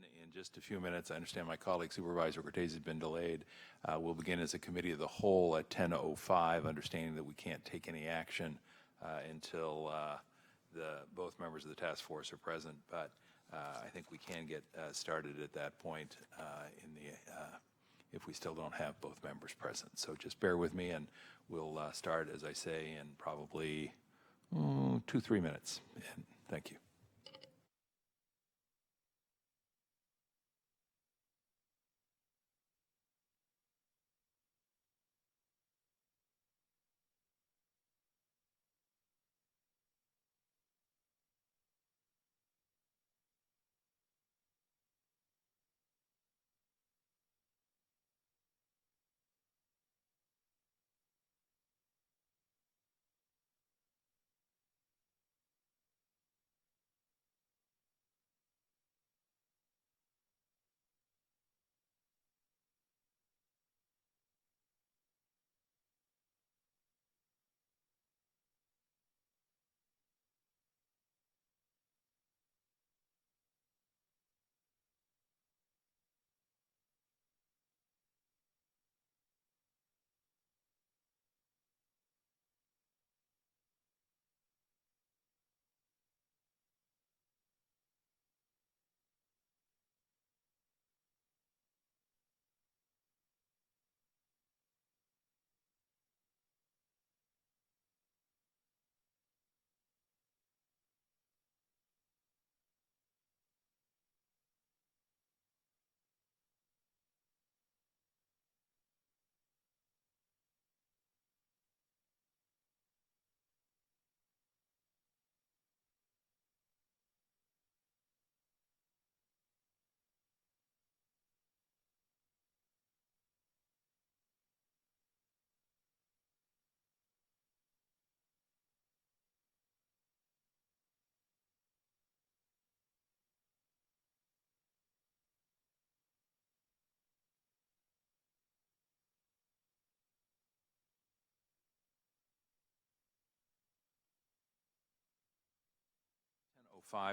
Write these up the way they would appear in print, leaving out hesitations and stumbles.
in just a few minutes. I understand my colleague Supervisor Cortez has been delayed. We'll begin as a committee of the whole at 10:05, understanding that we can't take any action until both members of the task force are present. But I think we can get started at that point if we still don't have both members present. So just bear with me, and we'll start, as I say, in probably 2-3 minutes. And thank you.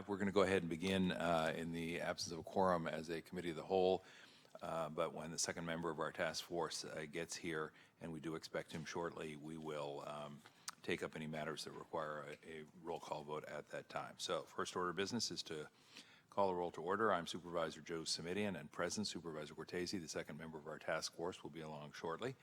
We're going to go ahead and begin in the absence of a quorum as a committee of the whole. But when the second member of our task force gets here, and we do expect him shortly, we will take up any matters that require a roll call vote at that time. So first order of business is to call the roll to order. I'm Supervisor Joe Simitian, and present Supervisor Cortese, the second member of our task force, will be along shortly.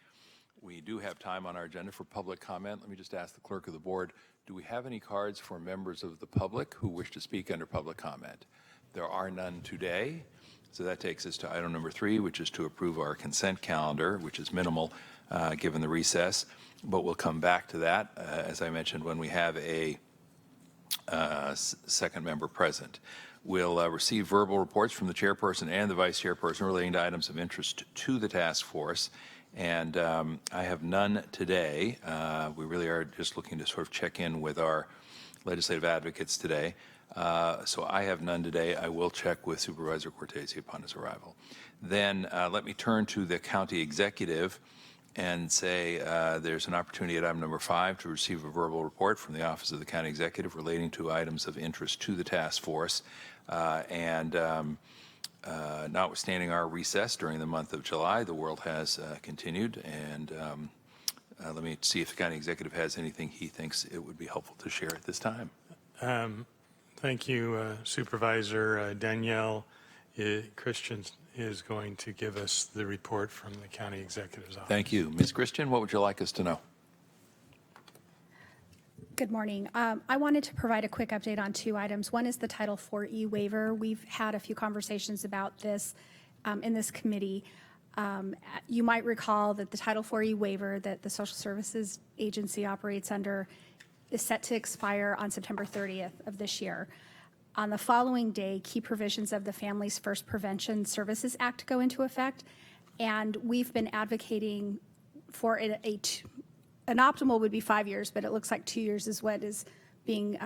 We do have time on our agenda for public comment. Let me just ask the clerk of the board, do we have any cards for members of the public who wish to speak under public comment? There are none today. So that takes us to item number 3, which is to approve our consent calendar, which is minimal given the recess. But we'll come back to that, as I mentioned, when we have a second member present. We'll receive verbal reports from the chairperson and the vice chairperson relating to items of interest to the task force. And I have none today. We really are just looking to sort of check in with our legislative advocates today. So I have none today. I will check with Supervisor Cortese upon his arrival. Then let me turn to the county executive and say there's an opportunity at item number 5 to receive a verbal report from the Office of the County Executive relating to items of interest to the task force. Notwithstanding our recess during the month of July, the world has continued, and let me see if the county executive has anything he thinks it would be helpful to share at this time. Thank you, Supervisor. Danielle Christian is going to give us the report from the county executive's office. Thank you. Ms. Christian, what would you like us to know? Good morning. I wanted to provide a quick update on 2 items. One is the Title IV waiver. We've had a few conversations about this in this committee. You might recall that the Title IV waiver that the Social Services Agency operates under is set to expire on September 30th of this year. On the following day, key provisions of the Families First Prevention Services Act go into effect, and we've been advocating for an optimal would be 5 years, but it looks like 2 years is what is being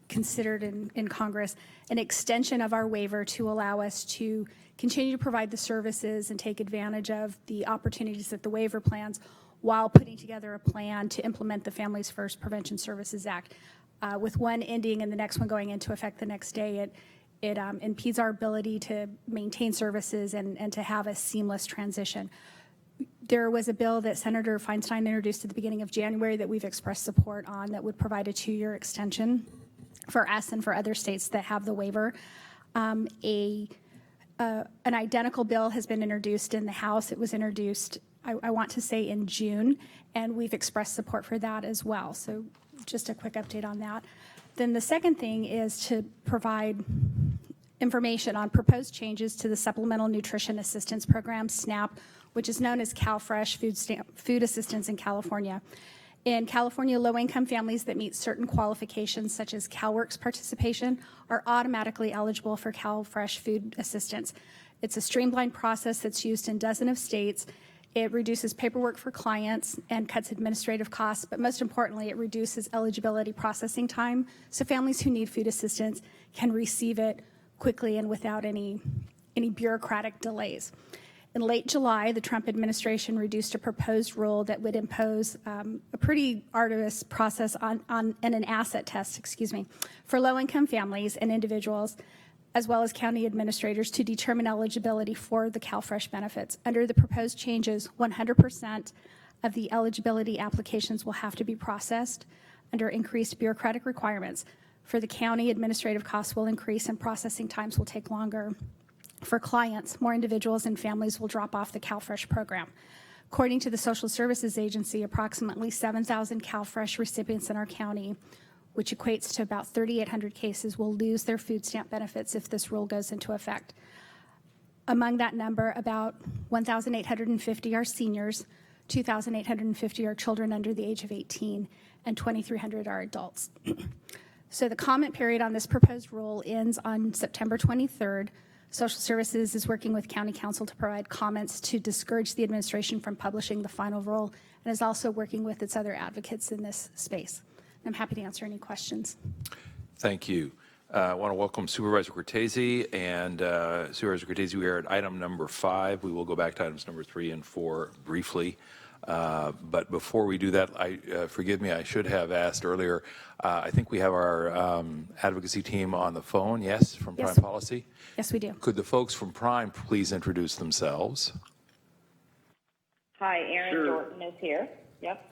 considered in Congress, an extension of our waiver to allow us to continue to provide the services and take advantage of the opportunities that the waiver plans while putting together a plan to implement the Families First Prevention Services Act. With one ending and the next one going into effect the next day, It impedes our ability to maintain services and to have a seamless transition. There was a bill that Senator Feinstein introduced at the beginning of January that we've expressed support on that would provide a 2-year extension for us and for other states that have the waiver. An identical bill has been introduced in the House. It was introduced, I want to say, in June, and we've expressed support for that as well. So just a quick update on that. Then the second thing is to provide information on proposed changes to the Supplemental Nutrition Assistance Program, SNAP, which is known as CalFresh Food Assistance in California. In California, low-income families that meet certain qualifications, such as CalWORKs participation, are automatically eligible for CalFresh Food Assistance. It's a streamlined process that's used in dozens of states. It reduces paperwork for clients and cuts administrative costs, but most importantly, it reduces eligibility processing time, so families who need food assistance can receive it quickly and without any bureaucratic delays. In late July, the Trump administration reduced a proposed rule that would impose a pretty arduous process and an asset test, for low-income families and individuals, as well as county administrators, to determine eligibility for the CalFresh benefits. Under the proposed changes, 100% of the eligibility applications will have to be processed under increased bureaucratic requirements. For the county, administrative costs will increase and processing times will take longer. For clients, more individuals and families will drop off the CalFresh program. According to the Social Services Agency, approximately 7,000 CalFresh recipients in our county, which equates to about 3,800 cases, will lose their food stamp benefits if this rule goes into effect. Among that number, about 1,850 are seniors, 2,850 are children under the age of 18, and 2,300 are adults. So the comment period on this proposed rule ends on September 23rd. Social Services is working with County Council to provide comments to discourage the administration from publishing the final rule, and is also working with its other advocates in this space. I'm happy to answer any questions. Thank you. I want to welcome Supervisor Cortese, and Supervisor Cortese, we are at item number 5. We will go back to items number 3 and 4 briefly. But before we do that, forgive me, I should have asked earlier. I think we have our advocacy team on the phone, yes, from Prime Policy? Yes, we do. Could the folks from Prime please introduce themselves? Hi, Erin Dorton is here. Yep.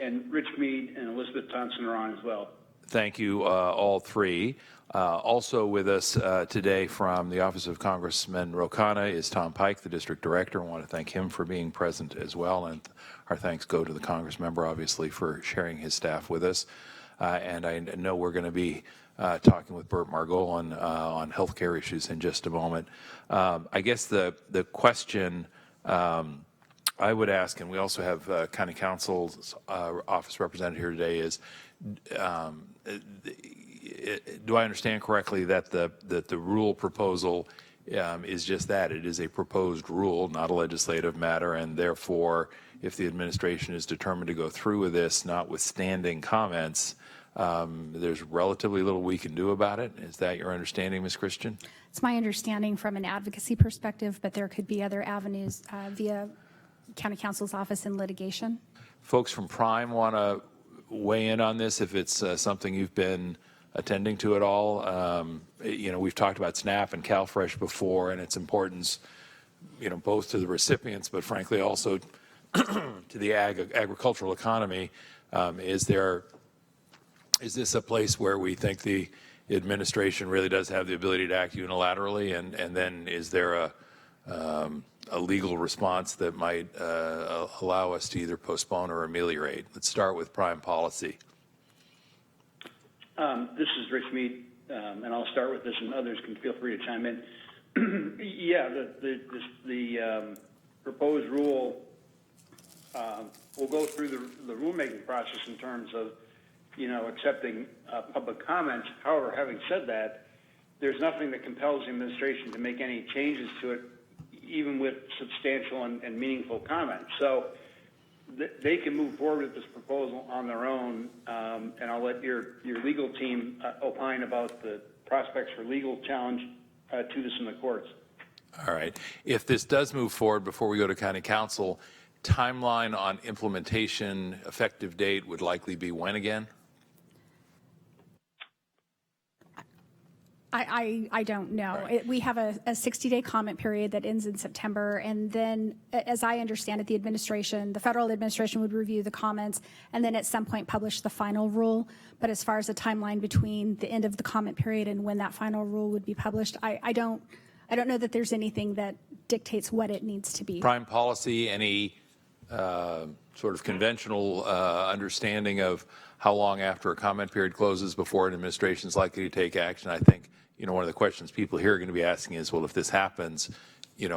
And Rich Mead and Elizabeth Thompson are on as well. Thank you, all three. Also with us today from the Office of Congressman Rocana is Tom Pike, the District Director. I want to thank him for being present as well, and our thanks go to the Congress member, obviously, for sharing his staff with us. And I know we're going to be talking with Burt Margolin on healthcare issues in just a moment. I guess the question I would ask, and we also have County Council's office represented here today, is do I understand correctly that the rule proposal is just that? It is a proposed rule, not a legislative matter, and therefore, if the administration is determined to go through with this, notwithstanding comments, there's relatively little we can do about it. Is that your understanding, Ms. Christian? It's my understanding from an advocacy perspective, but there could be other avenues via County Council's office in litigation. Folks from Prime want to weigh in on this if it's something you've been attending to at all. You know, we've talked about SNAP and CalFresh before and its importance, you know, both to the recipients, but frankly also to the agricultural economy. Is this a place where we think the administration really does have the ability to act unilaterally, and then is there a legal response that might allow us to either postpone or ameliorate? Let's start with Prime Policy. This is Rich Mead, and I'll start with this, and others can feel free to chime in. Yeah, the proposed rule will go through the rulemaking process in terms of, you know, accepting public comments. However, having said that, there's nothing that compels the administration to make any changes to it, even with substantial and meaningful comments. So they can move forward with this proposal on their own, and I'll let your legal team opine about the prospects for legal challenge to this in the courts. All right. If this does move forward, before we go to County Council, timeline on implementation, effective date would likely be when again? I don't know. We have a 60-day comment period that ends in September, and then, as I understand it, the federal administration would review the comments, and then at some point publish the final rule. But as far as the timeline between the end of the comment period and when that final rule would be published, I don't know that there's anything that dictates what it needs to be. Prime policy, any sort of conventional understanding of how long after a comment period closes before an administration is likely to take action? I think, one of the questions people here are going to be asking is, well, if this happens,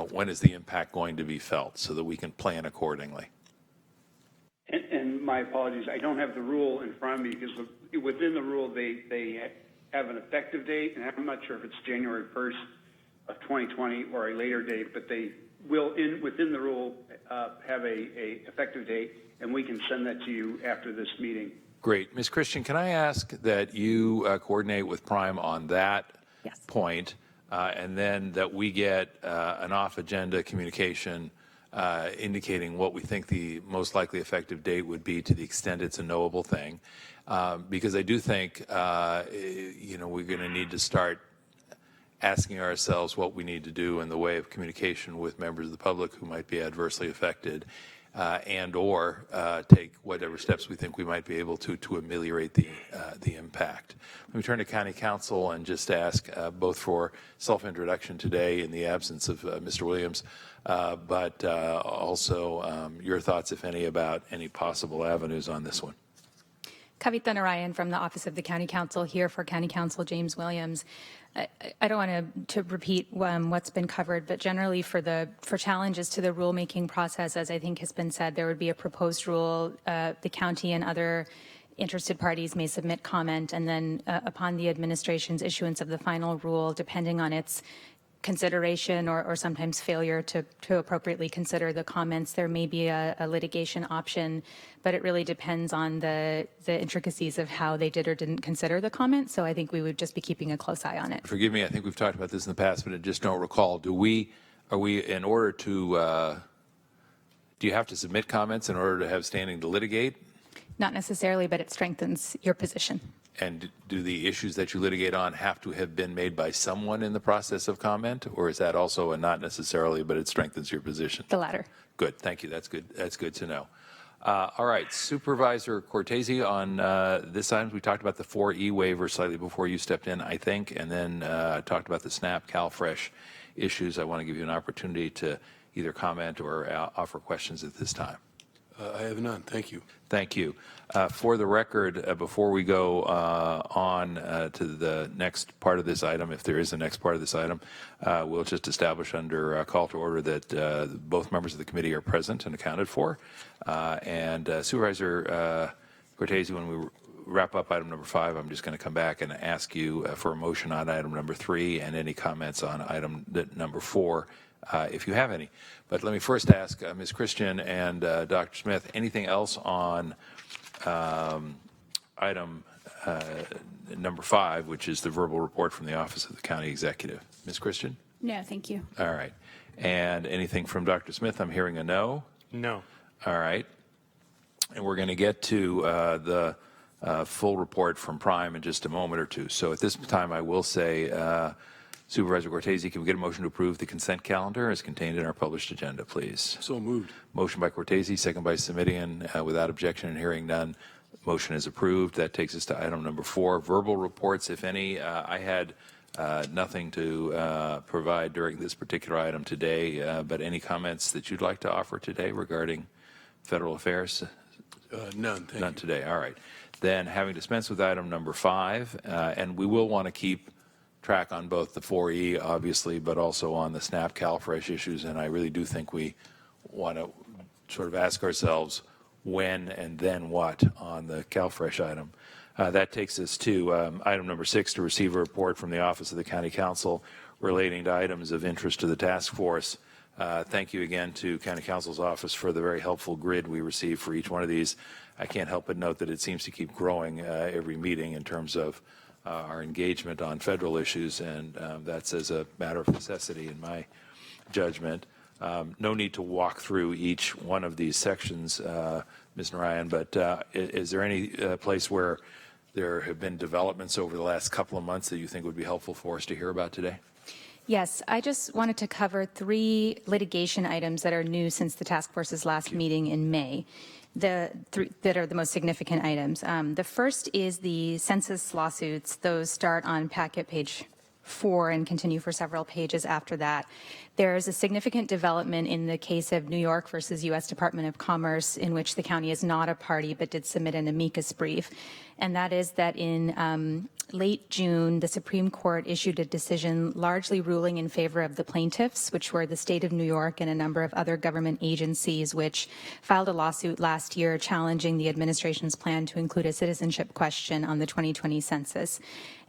when is the impact going to be felt so that we can plan accordingly? And my apologies, I don't have the rule in front of me because within the rule, they have an effective date, and I'm not sure if it's January 1st of 2020 or a later date, but they will, within the rule, have a effective date, and we can send that to you after this meeting. Great. Ms. Christian, can I ask that you coordinate with Prime on that point, and then that we get an off-agenda communication indicating what we think the most likely effective date would be to the extent it's a knowable thing, because I do think, we're going to need to start asking ourselves what we need to do in the way of communication with members of the public who might be adversely affected, and or take whatever steps we think we might be able to ameliorate the impact. Let me turn to County Council and just ask both for self-introduction today in the absence of Mr. Williams, but also your thoughts, if any, about any possible avenues on this one. Kavita Narayan from the Office of the County Council, here for County Council James Williams. I don't want to repeat what's been covered, but generally for challenges to the rulemaking process, as I think has been said, there would be a proposed rule. The county and other interested parties may submit comment, and then upon the administration's issuance of the final rule, depending on its consideration or sometimes failure to appropriately consider the comments, there may be a litigation option, but it really depends on the intricacies of how they did or didn't consider the comments. So I think we would just be keeping a close eye on it. Forgive me, I think we've talked about this in the past, but I just don't recall. Are we in order to, do you have to submit comments in order to have standing to litigate? Not necessarily, but it strengthens your position. And do the issues that you litigate on have to have been made by someone in the process of comment, or is that also a not necessarily, but it strengthens your position? The latter. Good, thank you. That's good. That's good to know. All right, Supervisor Cortese, on this item, we talked about the 4E waiver slightly before you stepped in, I think, and then talked about the SNAP CalFresh issues. I want to give you an opportunity to either comment or offer questions at this time. I have none. Thank you. Thank you. For the record, before we go on to the next part of this item, if there is a next part of this item, we'll just establish under call to order that both members of the committee are present and accounted for. And Supervisor Cortese, when we wrap up item number 5, I'm just going to come back and ask you for a motion on item number 3 and any comments on item number 4. If you have any. But let me first ask Ms. Christian and Dr. Smith, anything else on item number 5, which is the verbal report from the Office of the County Executive? Ms. Christian? No, thank you. All right. And anything from Dr. Smith? I'm hearing a no. No. All right. And we're going to get to the full report from Prime in just a moment or two. So at this time, I will say, Supervisor Cortese, can we get a motion to approve the consent calendar as contained in our published agenda, please? So moved. Motion by Cortese, second by Simidian. Without objection and hearing none, motion is approved. That takes us to item number 4, verbal reports, if any. I had nothing to provide during this particular item today, but any comments that you'd like to offer today regarding federal affairs? None. Thank None you. today. All right. Then having dispensed with item number 5, and we will want to keep track on both the 4E, obviously, but also on the SNAP CalFresh issues, and I really do think we want to sort of ask ourselves when and then what on the CalFresh item. That takes us to item number 6, to receive a report from the Office of the County Council relating to items of interest to the task force. Thank you again to County Council's office for the very helpful grid we receive for each one of these. I can't help but note that it seems to keep growing every meeting in terms of our engagement on federal issues, and that's as a matter of necessity in my judgment. No need to walk through each one of these sections, Ms. Narayan, but is there any place where there have been developments over the last couple of months that you think would be helpful for us to hear about today? Yes, I just wanted to cover 3 litigation items that are new since the task force's last meeting in May. The 3 that are the most significant items. The first is the census lawsuits. Those start on packet page 4 and continue for several pages after that. There is a significant development in the case of New York versus U.S. Department of Commerce, in which the county is not a party but did submit an amicus brief. And that is that in late June, the Supreme Court issued a decision largely ruling in favor of the plaintiffs, which were the state of New York and a number of other government agencies, which filed a lawsuit last year challenging the administration's plan to include a citizenship question on the 2020 census.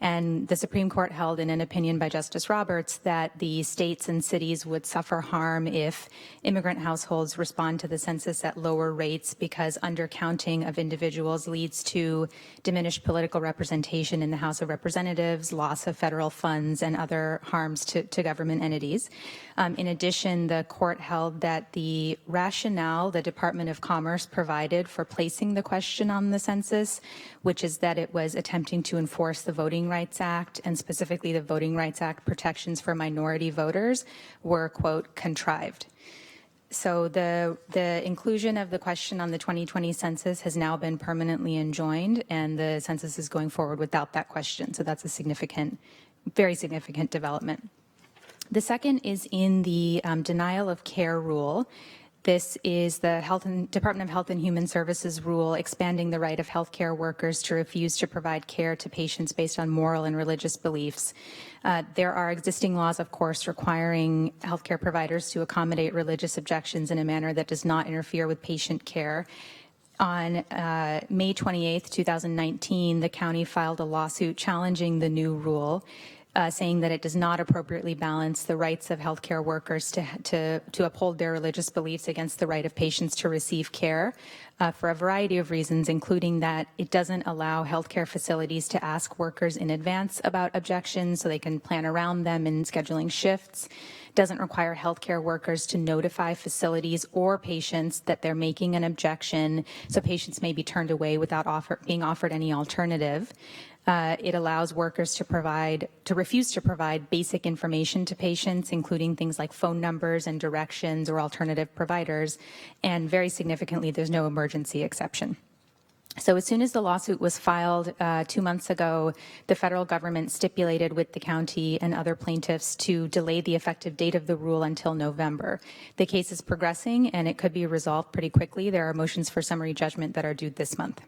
And the Supreme Court held in an opinion by Justice Roberts that the states and cities would suffer harm if immigrant households respond to the census at lower rates, because undercounting of individuals leads to diminished political representation in the House of Representatives, loss of federal funds, and other harms to government entities. In addition, the court held that the rationale the Department of Commerce provided for placing the question on the census, which is that it was attempting to enforce the Voting Rights Act, and specifically the Voting Rights Act protections for minority voters, were, quote, contrived. So the inclusion of the question on the 2020 census has now been permanently enjoined, and the census is going forward without that question. So that's a significant, very significant development. The second is in the denial of care rule. This is the Department of Health and Human Services rule expanding the right of healthcare workers to refuse to provide care to patients based on moral and religious beliefs. There are existing laws, of course, requiring healthcare providers to accommodate religious objections in a manner that does not interfere with patient care. On May 28th, 2019, the county filed a lawsuit challenging the new rule, saying that it does not appropriately balance the rights of healthcare workers to uphold their religious beliefs against the right of patients to receive care for a variety of reasons, including that it doesn't allow healthcare facilities to ask workers in advance about objections so they can plan around them in scheduling shifts. Doesn't require healthcare workers to notify facilities or patients that they're making an objection, so patients may be turned away without being offered any alternative. It allows workers to refuse to provide basic information to patients, including things like phone numbers and directions or alternative providers. And very significantly, there's no emergency exception. So as soon as the lawsuit was filed 2 months ago, the federal government stipulated with the county and other plaintiffs to delay the effective date of the rule until November. The case is progressing, and it could be resolved pretty quickly. There are motions for summary judgment that are due this month.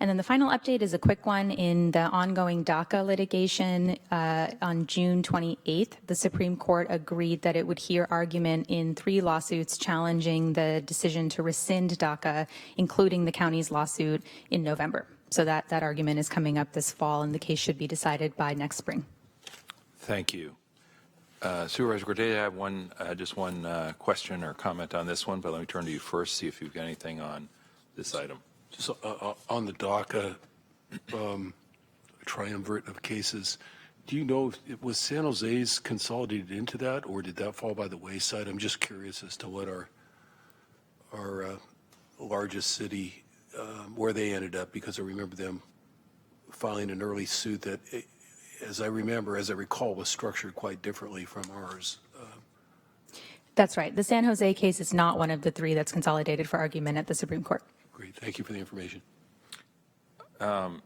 And then the final update is a quick one. In the ongoing DACA litigation on June 28th, the Supreme Court agreed that it would hear argument in 3 lawsuits challenging the decision to rescind DACA, including the county's lawsuit in November. So that argument is coming up this fall, and the case should be decided by next spring. Thank you. Supervisor Cortez, I have just one question or comment on this one, but let me turn to you first, see if you've got anything on this item. So on the DACA triumvirate of cases, do you know, was San Jose's consolidated into that, or did that fall by the wayside? I'm just curious as to what our largest city, where they ended up, because I remember them filing an early suit that, as I recall, was structured quite differently from ours. That's right. The San Jose case is not one of the 3 that's consolidated for argument at the Supreme Court. Great. Thank you for the information. An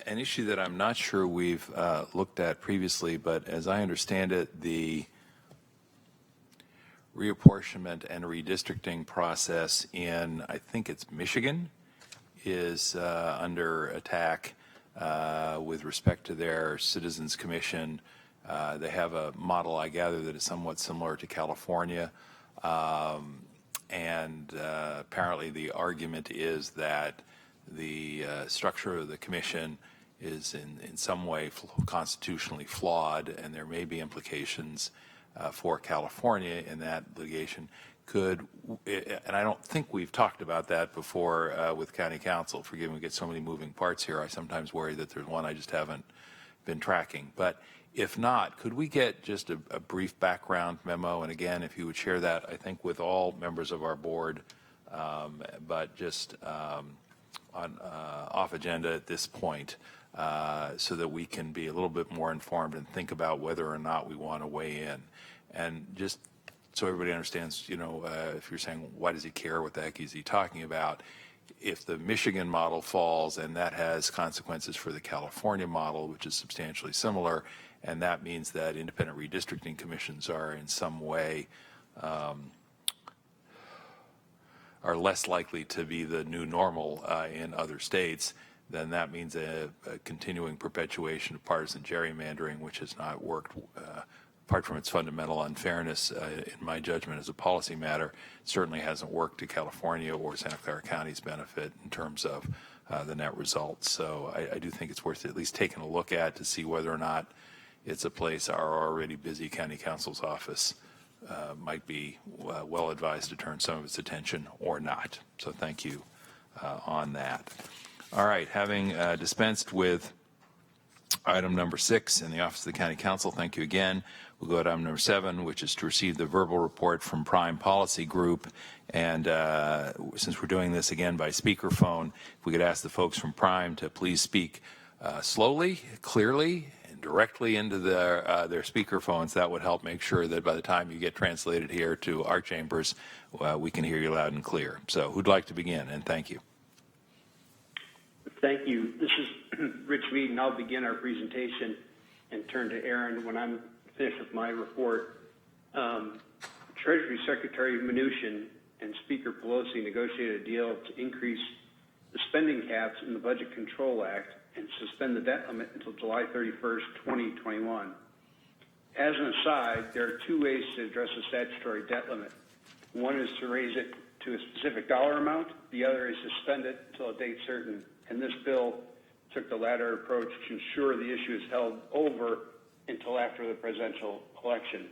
issue that I'm not sure we've looked at previously, but as I understand it, the reapportionment and redistricting process in, I think it's Michigan, is under attack with respect to their Citizens Commission. They have a model, I gather, that is somewhat similar to California. And apparently the argument is that the structure of the commission is in some way constitutionally flawed, and there may be implications for California in that litigation. And I don't think we've talked about that before with county council. Forgive me, we get so many moving parts here. I sometimes worry that there's one I just haven't been tracking. But if not, could we get just a brief background memo? And again, if you would share that, I think, with all members of our board, but just off agenda at this point, so that we can be a little bit more informed and think about whether or not we want to weigh in. And just so everybody understands, if you're saying, why does he care? What the heck is he talking about? If the Michigan model falls, and that has consequences for the California model, which is substantially similar, and that means that independent redistricting commissions are in some way are less likely to be the new normal in other states, then that means a continuing perpetuation of partisan gerrymandering, which has not worked, apart from its fundamental unfairness, in my judgment as a policy matter, certainly hasn't worked to California or Santa Clara County's benefit in terms of the net results. So I do think it's worth at least taking a look at to see whether or not it's a place our already busy county council's office might be well advised to turn some of its attention or not. So thank you on that. All right, having dispensed with item number 6 in the Office of the County Council, thank you again. We'll go to item number 7, which is to receive the verbal report from Prime Policy Group. And since we're doing this again by speakerphone, if we could ask the folks from Prime to please speak slowly, clearly, and directly into their speakerphones, that would help make sure that by the time you get translated here to our chambers, we can hear you loud and clear. So who'd like to begin? And thank you. Thank you. This is Rich Mead, and I'll begin our presentation and turn to Aaron when I'm finished with my report. Treasury Secretary Mnuchin and Speaker Pelosi negotiated a deal to increase the spending caps in the Budget Control Act and suspend the debt limit until July 31st, 2021. As an aside, there are two ways to address the statutory debt limit. One is to raise it to a specific dollar amount. The other is to suspend it until a date certain. And this bill took the latter approach to ensure the issue is held over until after the presidential election.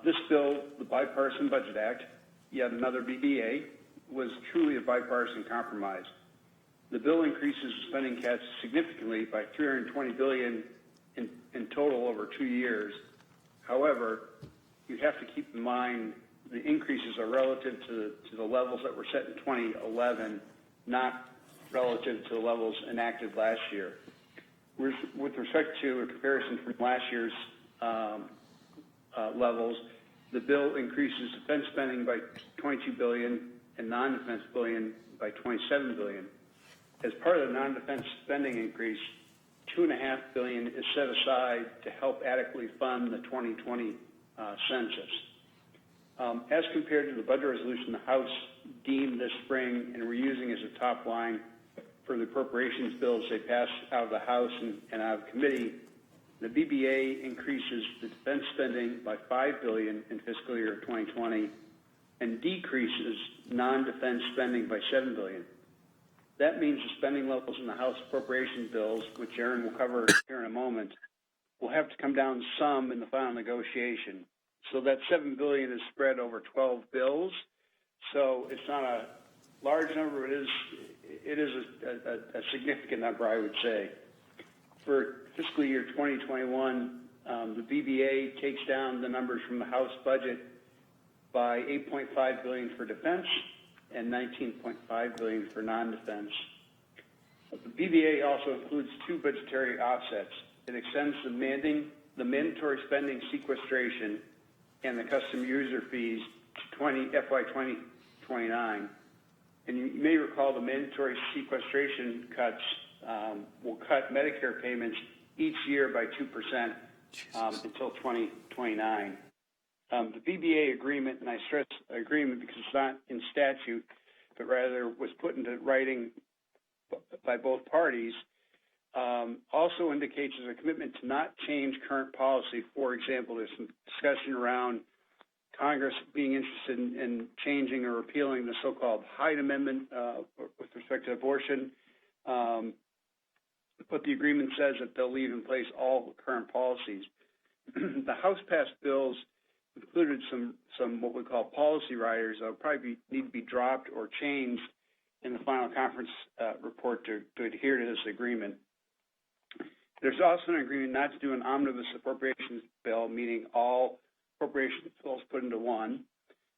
This bill, the Bipartisan Budget Act, yet another BBA, was truly a bipartisan compromise. The bill increases the spending caps significantly by $320 billion in total over 2 years. However, you have to keep in mind the increases are relative to the levels that were set in 2011, not relative to the levels enacted last year. With respect to a comparison from last year's levels, the bill increases defense spending by $22 billion and non-defense billion by $27 billion. As part of the non-defense spending increase, $2.5 billion is set aside to help adequately fund the 2020 census. As compared to the budget resolution the House deemed this spring and we're using as a top line for the appropriations bills they passed out of the House and out of committee, the BBA increases the defense spending by $5 billion in fiscal year 2020 and decreases non-defense spending by $7 billion. That means the spending levels in the House appropriations bills, which Aaron will cover here in a moment, will have to come down some in the final negotiation. So that $7 billion is spread over 12 bills. So it's not a large number, it is a significant number, I would say. For fiscal year 2021, the BBA takes down the numbers from the House budget by $8.5 billion for defense and $19.5 billion for non-defense. The BBA also includes two budgetary offsets. It extends the mandatory spending sequestration and the custom user fees to FY 2029. And you may recall the mandatory sequestration cuts will cut Medicare payments each year by 2% until 2029. The BBA agreement, and I stress agreement because it's not in statute, but rather was put into writing by both parties, also indicates there's a commitment to not change current policy. For example, there's some discussion around Congress being interested in changing or repealing the so-called Hyde Amendment with respect to abortion. But the agreement says that they'll leave in place all current policies. The House-passed bills included some what we call policy riders that will probably need to be dropped or changed in the final conference report to adhere to this agreement. There's also an agreement not to do an omnibus appropriations bill, meaning all appropriations bills put into one.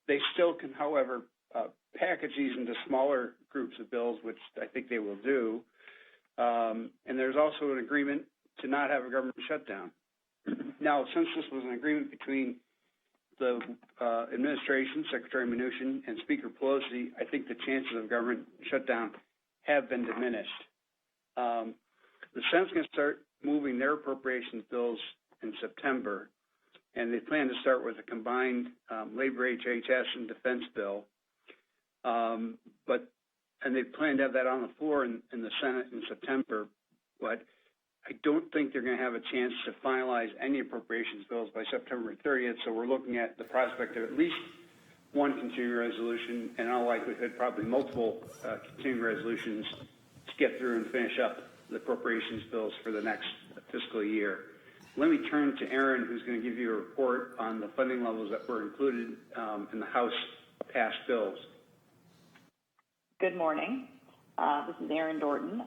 They still can, however, package these into smaller groups of bills, which I think they will do. And there's also an agreement to not have a government shutdown. Now, since this was an agreement between the administration, Secretary Mnuchin, and Speaker Pelosi, I think the chances of government shutdown have been diminished. The Senate's going to start moving their appropriations bills in September, and they plan to start with a combined labor, HHS, and defense bill. And they plan to have that on the floor in the Senate in September, but I don't think they're going to have a chance to finalize any appropriations bills by September 30th, so we're looking at the prospect of at least one continuing resolution, and in all likelihood, probably multiple continuing resolutions to get through and finish up the appropriations bills for the next fiscal year. Let me turn to Aaron, who's going to give you a report on the funding levels that were included in the House passed bills. Good morning. This is Erin Dorton.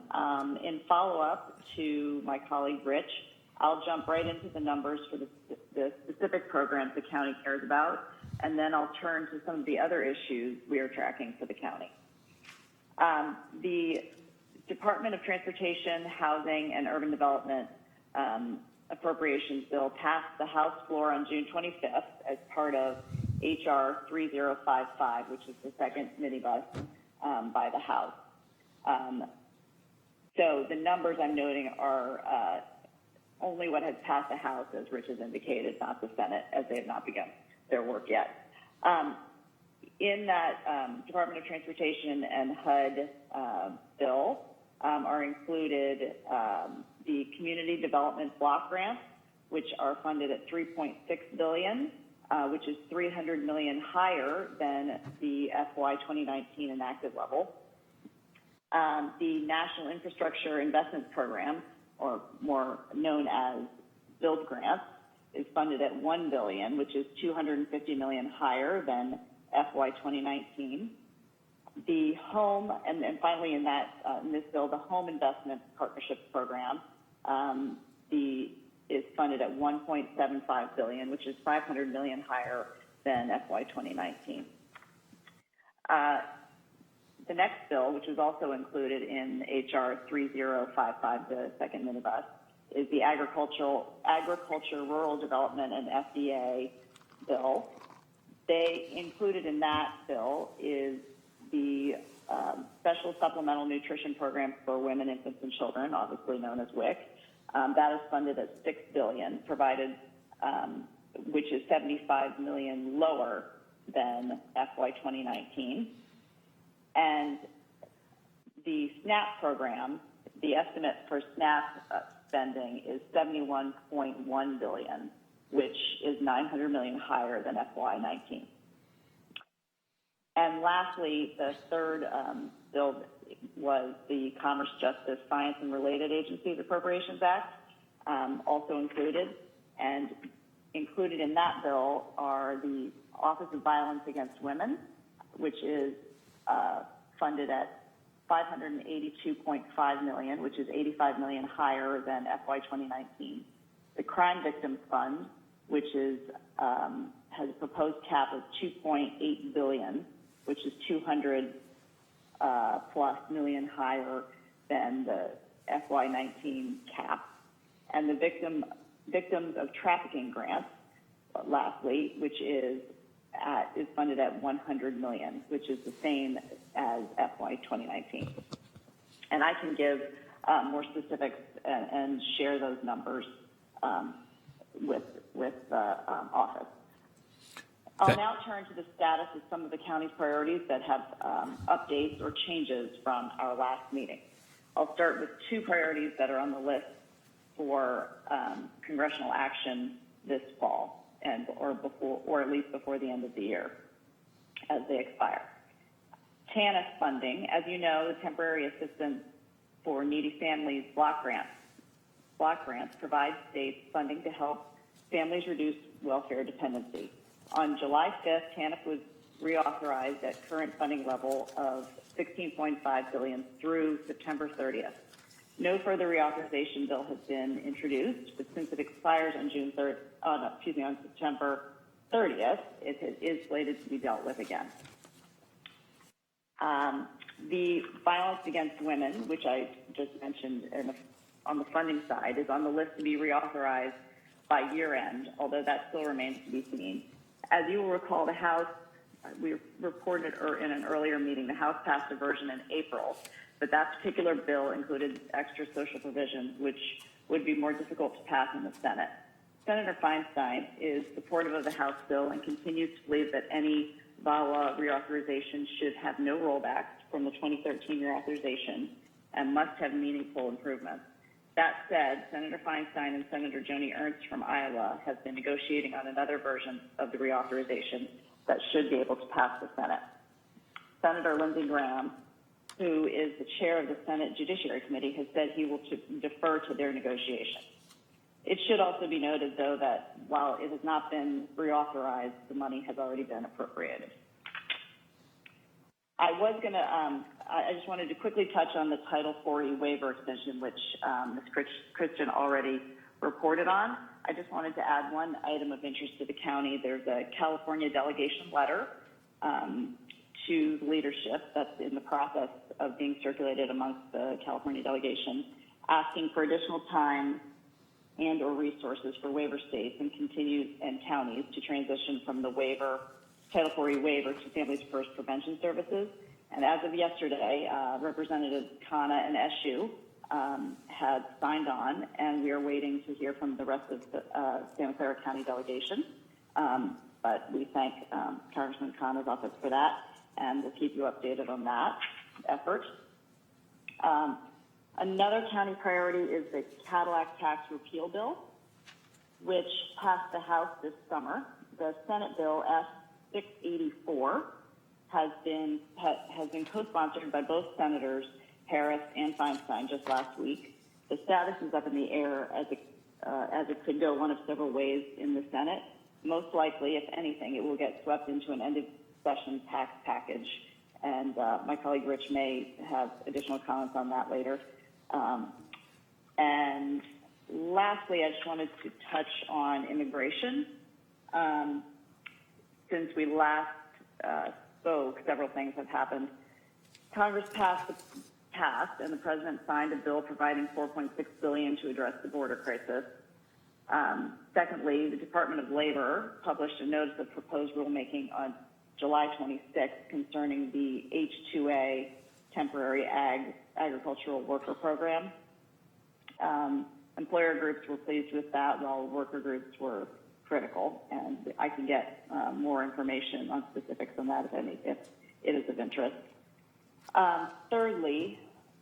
In follow-up to my colleague Rich, I'll jump right into the numbers for the specific programs the county cares about, and then I'll turn to some of the other issues we are tracking for the county. The Department of Transportation, Housing, and Urban Development appropriations bill passed the House floor on June 25th as part of H.R. 3055, which is the second minibus by the House. So the numbers I'm noting are only what has passed the House, as Rich has indicated, not the Senate, as they have not begun their work yet. In that Department of Transportation and HUD bill are included the community development block grants, which are funded at $3.6 billion, which is $300 million higher than the FY 2019 enacted level. The National Infrastructure Investment Program, or more known as Build Grants, is funded at $1 billion, which is $250 million higher than FY 2019. The home, and then finally in this bill, the Home Investment Partnerships Program, is funded at $1.75 billion, which is $500 million higher than FY 2019. The next bill, which is also included in HR 3055, the second minibus, is the Agriculture, Rural Development, and FDA bill. They included in that bill is the Special Supplemental Nutrition Program for Women, Infants, and Children, obviously known as WIC. That is funded at $6 billion, provided, which is $75 million lower than FY 2019. And the SNAP program, the estimate for SNAP spending is $71.1 billion, which is $900 million higher than FY 19. And lastly, the third bill was the Commerce, Justice, Science, and Related Agencies Appropriations Act, also included. And included in that bill are the Office of Violence Against Women, which is funded at $582.5 million, which is $85 million higher than FY 2019. The Crime Victims Fund, which is has a proposed cap of $2.8 billion, which is $200 plus million higher than the FY 19 cap. And the Victims of Trafficking Grants, lastly, which is funded at $100 million, which is the same as FY 2019. And I can give more specifics and share those numbers with the office. I'll now turn to the status of some of the county's priorities that have updates or changes from our last meeting. I'll start with two priorities that are on the list for congressional action this fall, or at least before the end of the year, as they expire. TANF funding, as you know, the Temporary Assistance for Needy Families block grants provide states funding to help families reduce welfare dependency. On July 5th, TANF was reauthorized at current funding level of $16.5 billion through September 30th. No further reauthorization bill has been introduced, but since it expires on on September 30th, it is slated to be dealt with again. The violence against women, which I just mentioned on the funding side, is on the list to be reauthorized by year end, although that still remains to be seen. As you will recall, the House, we reported in an earlier meeting, the House passed a version in April, but that particular bill included extra social provisions, which would be more difficult to pass in the Senate. Senator Feinstein is supportive of the House bill and continues to believe that any VAWA reauthorization should have no rollbacks from the 2013 reauthorization and must have meaningful improvements. That said, Senator Feinstein and Senator Joni Ernst from Iowa have been negotiating on another version of the reauthorization that should be able to pass the Senate. Senator Lindsey Graham, who is the chair of the Senate Judiciary Committee, has said he will defer to their negotiations. It should also be noted, though, that while it has not been reauthorized, the money has already been appropriated. I just wanted to quickly touch on the Title 40 waiver extension, which Ms. Christian already reported on. I just wanted to add one item of interest to the county. There's a California delegation letter to the leadership that's in the process of being circulated amongst the California delegation, asking for additional time and or resources for waiver states and counties to transition from the Title 40 waiver to Families First prevention services. And as of yesterday, Representatives Kana and Eshu had signed on, and we are waiting to hear from the rest of the Santa Clara County delegation. But we thank Congressman Kana's office for that, and we'll keep you updated on that effort. Another county priority is the Cadillac tax repeal bill, which passed the House this summer. The Senate bill, S-684, has been co-sponsored by both Senators Harris and Feinstein just last week. The status is up in the air as it could go one of several ways in the Senate. Most likely, if anything, it will get swept into an end-of-session tax package, and my colleague Rich may have additional comments on that later. And lastly, I just wanted to touch on immigration. Since we last spoke, several things have happened. Congress passed, and the President signed a bill providing $4.6 billion to address the border crisis. Secondly, the Department of Labor published a notice of proposed rulemaking on July 26th concerning the H-2A temporary agricultural worker program. Employer groups were pleased with that, while worker groups were critical, and I can get more information on specifics on that if it is of interest. Thirdly,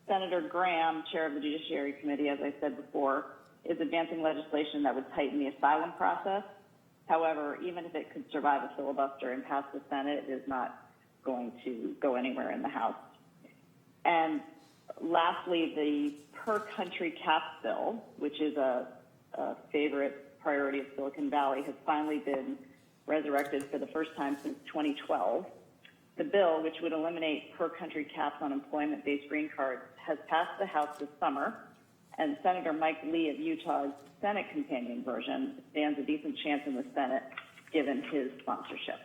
Senator Graham, chair of the Judiciary Committee, as I said before, is advancing legislation that would tighten the asylum process. However, even if it could survive a filibuster and pass the Senate, it is not going to go anywhere in the House. And lastly, the per-country cap bill, which is a favorite priority of Silicon Valley, has finally been resurrected for the first time since 2012. The bill, which would eliminate per-country caps on employment-based green cards, has passed the House this summer, and Senator Mike Lee of Utah's Senate companion version stands a decent chance in the Senate, given his sponsorship.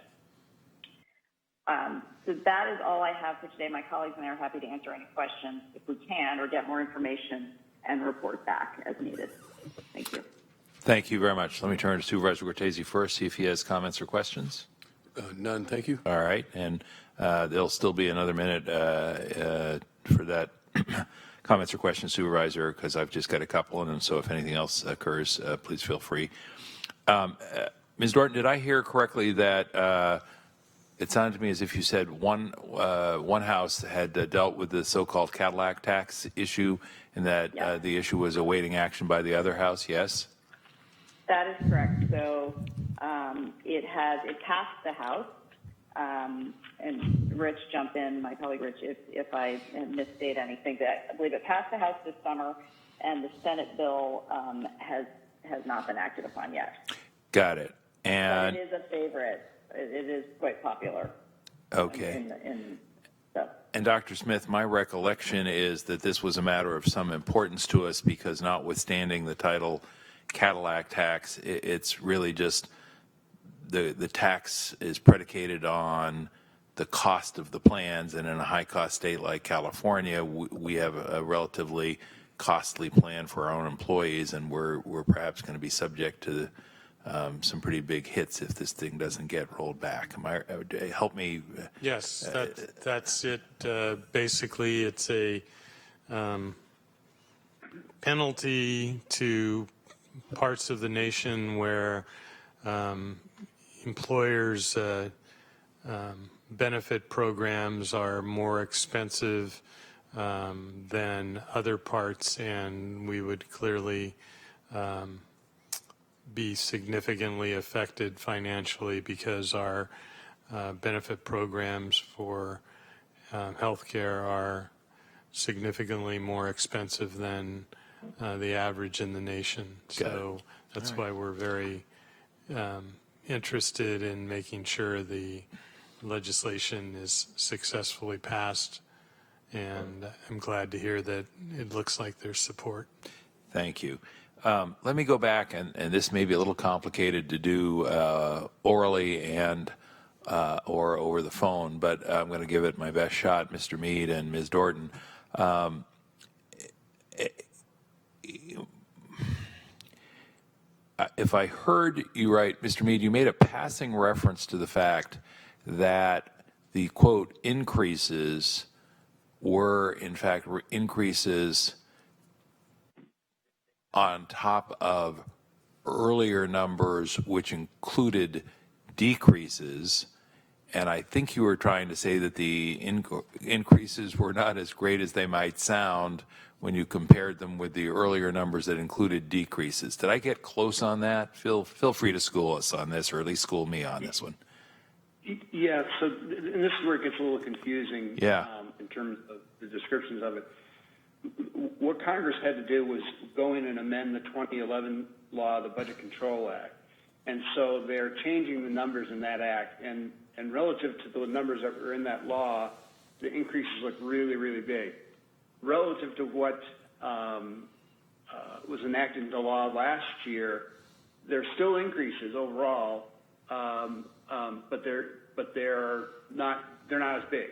So that is all I have for today. My colleagues and I are happy to answer any questions if we can, or get more information and report back as needed. Thank you. Thank you very much. Let me turn to Supervisor Cortese first, see if he has comments or questions. None, thank you. All right, and there'll still be another minute for that comments or questions, Supervisor, because I've just got a couple, and so if anything else occurs, please feel free. Ms. Dorton, did I hear correctly that it sounded to me as if you said one House had dealt with the so-called Cadillac tax issue, and that the issue was awaiting action by the other House? Yes. That is correct. So it passed the House, and Rich, jump in, my colleague Rich, if I misstate anything. I believe it passed the House this summer, and the Senate bill has not been acted upon yet. Got it. And but it is a favorite. It is quite popular. Okay. So. And Dr. Smith, my recollection is that this was a matter of some importance to us because notwithstanding the title Cadillac tax, it's really just the tax is predicated on the cost of the plans, and in a high-cost state like California, we have a relatively costly plan for our own employees, and we're perhaps going to be subject to some pretty big hits if this thing doesn't get rolled back. Help me? Yes, that's it. Basically, it's a penalty to parts of the nation where employers' benefit programs are more expensive than other parts, and we would clearly be significantly affected financially because our benefit programs for healthcare are significantly more expensive than the average in the nation. So that's why we're very interested in making sure the legislation is successfully passed, and I'm glad to hear that it looks like there's support. Thank you. Let me go back, and this may be a little complicated to do orally and or over the phone, but I'm going to give it my best shot, Mr. Mead and Ms. Dorton. If I heard you right, Mr. Mead, you made a passing reference to the fact that the, quote, increases were, in fact, increases on top of earlier numbers which included decreases, and I think you were trying to say that the increases were not as great as they might sound when you compared them with the earlier numbers that included decreases. Did I get close on that? Feel free to school us on this, or at least school me on this one. Yeah, so and this is where it gets a little confusing in terms of the descriptions of it. What Congress had to do was go in and amend the 2011 law, the Budget Control Act. And so they're changing the numbers in that act. And relative to the numbers that were in that law, the increases look really, really big. Relative to what was enacted into law last year, there's still increases overall, but they're not as big.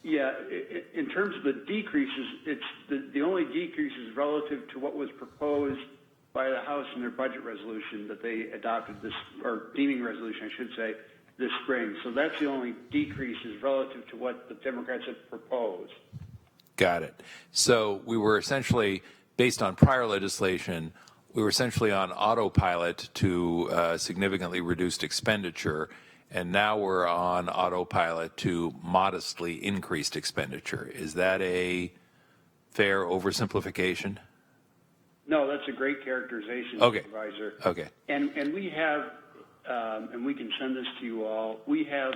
In terms of the decreases, it's the only decreases relative to what was proposed by the House in their budget resolution that they adopted this, or deeming resolution, I should say, this spring. So that's the only decreases relative to what the Democrats had proposed. Got it. So we were essentially, based on prior legislation, we were essentially on autopilot to significantly reduced expenditure, and now we're on autopilot to modestly increased expenditure. Is that a fair oversimplification? No, that's a great characterization, Okay. Supervisor. Okay. And we have, and we can send this to you all, we have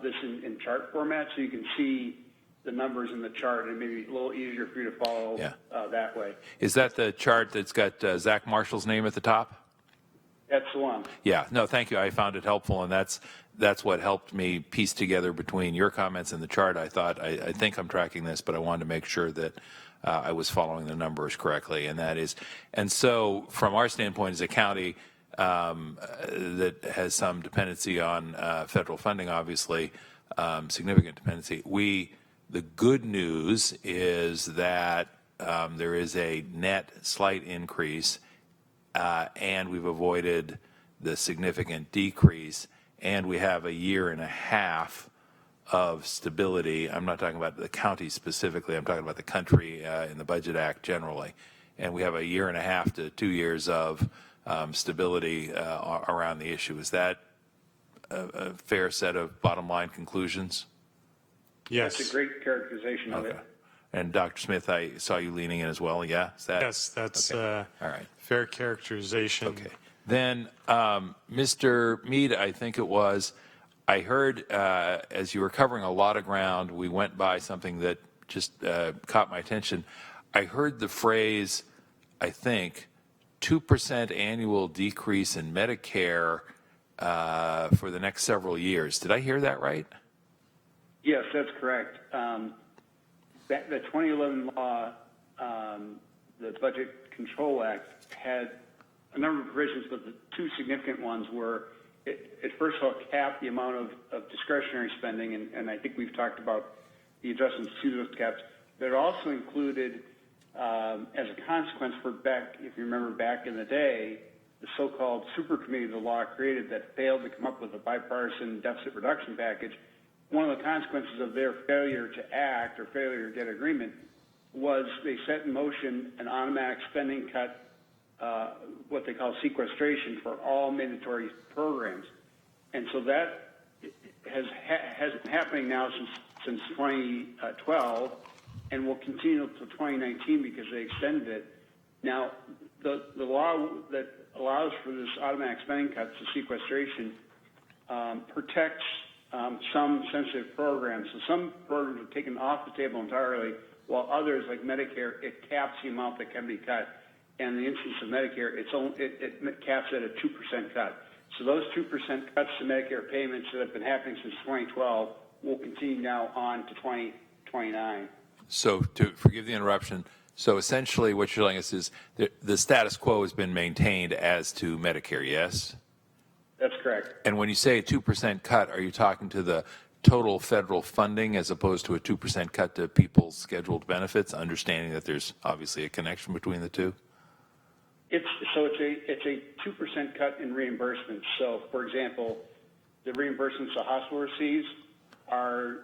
this in chart format so you can see the numbers in the chart, and maybe a little easier for you to follow that way. Is that the chart that's got Zach Marshall's name at the top? That's the one. Yeah, no, thank you. I found it helpful, and that's what helped me piece together between your comments and the chart. I thought, I think I'm tracking this, but I wanted to make sure that I was following the numbers correctly, and so from our standpoint as a county that has some dependency on federal funding, obviously, significant dependency, the good news is that there is a net slight increase, and we've avoided the significant decrease, and we have a year and a half of stability. I'm not talking about the county specifically, I'm talking about the country in the Budget Act generally. And we have a year and a half to 2 years of stability around the issue. Is that a fair set of bottom line conclusions? Yes. That's a great characterization of it. And Dr. Smith, I saw you leaning in as well. Yeah? Is that? Yes, that's All right. fair characterization. Okay. Then, Mr. Mead, I think it was, I heard as you were covering a lot of ground, we went by something that just caught my attention. I heard the phrase, I think, 2% annual decrease in Medicare for the next several years. Did I hear that right? Yes, that's correct. The 2011 law, the Budget Control Act, had a number of provisions, but the two significant ones were it first of all capped the amount of discretionary spending, and I think we've talked about the adjustments to those caps. But it also included, as a consequence for back, if you remember back in the day, the so-called super committee the law created that failed to come up with a bipartisan deficit reduction package. One of the consequences of their failure to act or failure to get agreement was they set in motion an automatic spending cut, what they call sequestration for all mandatory programs. And so that has been happening now since 2012 and will continue until 2019 because they extended it. Now, the law that allows for this automatic spending cuts, the sequestration, protects some sensitive programs. So some programs are taken off the table entirely, while others, like Medicare, it caps the amount that can be cut. And in the instance of Medicare, it caps at a 2% cut. So those 2% cuts to Medicare payments that have been happening since 2012 will continue now on to 2029. So, to forgive the interruption, so essentially what you're telling us is the status quo has been maintained as to Medicare, yes? That's correct. And when you say a 2% cut, are you talking to the total federal funding as opposed to a 2% cut to people's scheduled benefits, understanding that there's obviously a connection between the two? It's a 2% cut in reimbursements. So, for example, the reimbursements the hospital receives are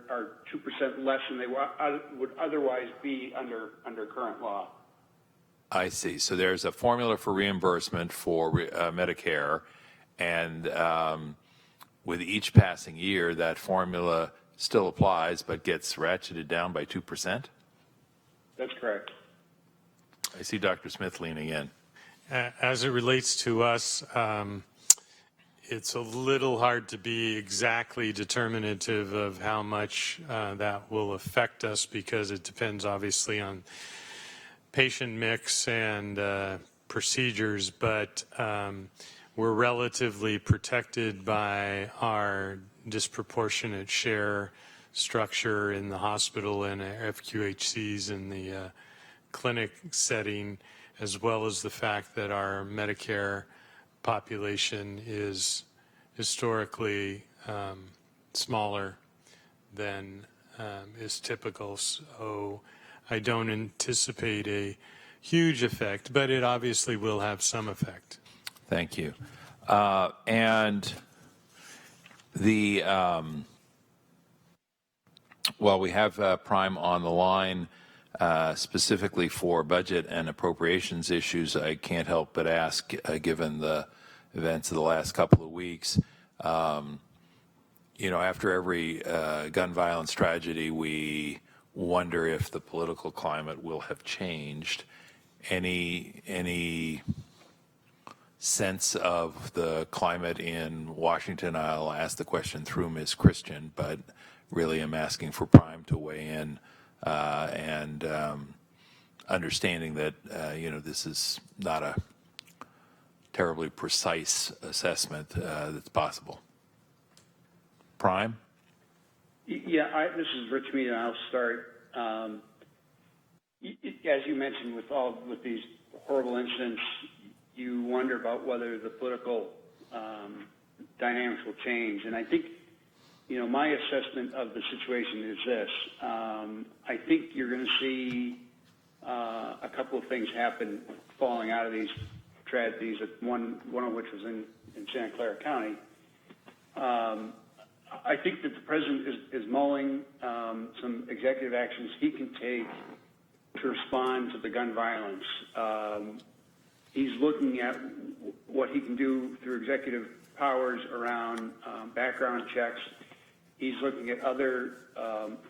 2% less than they would otherwise be under current law. I see. So there's a formula for reimbursement for Medicare, and with each passing year, that formula still applies but gets ratcheted down by 2%? That's correct. I see Dr. Smith leaning in. As it relates to us, it's a little hard to be exactly determinative of how much that will affect us because it depends obviously on patient mix and procedures, but we're relatively protected by our disproportionate share structure in the hospital and FQHCs in the clinic setting, as well as the fact that our Medicare population is historically smaller than is typical. So I don't anticipate a huge effect, but it obviously will have some effect. Thank you. And the while we have Prime on the line, specifically for budget and appropriations issues, I can't help but ask, given the events of the last couple of weeks, after every gun violence tragedy, we wonder if the political climate will have changed. Any sense of the climate in Washington? I'll ask the question through Ms. Christian, but really I'm asking for Prime to weigh in and understanding that, this is not a terribly precise assessment that's possible. Prime? Yeah, this is Rich Mead, and I'll start. As you mentioned, with these horrible incidents, you wonder about whether the political dynamics will change. And I think, my assessment of the situation is this. I think you're going to see a couple of things happen falling out of these tragedies, one of which was in Santa Clara County. I think that the president is mulling some executive actions he can take to respond to the gun violence. He's looking at what he can do through executive powers around background checks. He's looking at other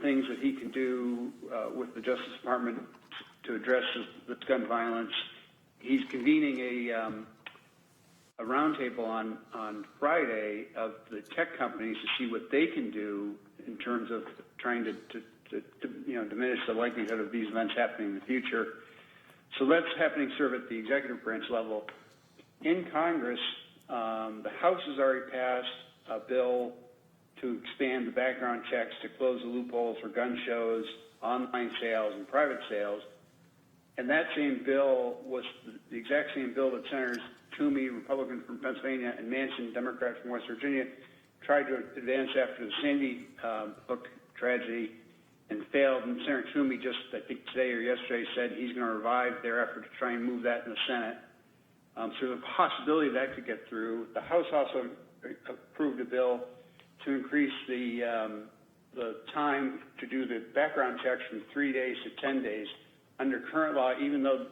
things that he can do with the Justice Department to address the gun violence. He's convening a roundtable on Friday of the tech companies to see what they can do in terms of trying to diminish the likelihood of these events happening in the future. So that's happening sort of at the executive branch level. In Congress, the House has already passed a bill to expand the background checks to close the loopholes for gun shows, online sales, and private sales. And that same bill was the exact same bill that Senators Toomey, Republican from Pennsylvania, and Manchin, Democrat from West Virginia, tried to advance after the Sandy Hook tragedy and failed. And Senator Toomey just, I think today or yesterday, said he's going to revive their effort to try and move that in the Senate. So the possibility that could get through. The House also approved a bill to increase the time to do the background checks from 3 days to 10 days. Under current law, even though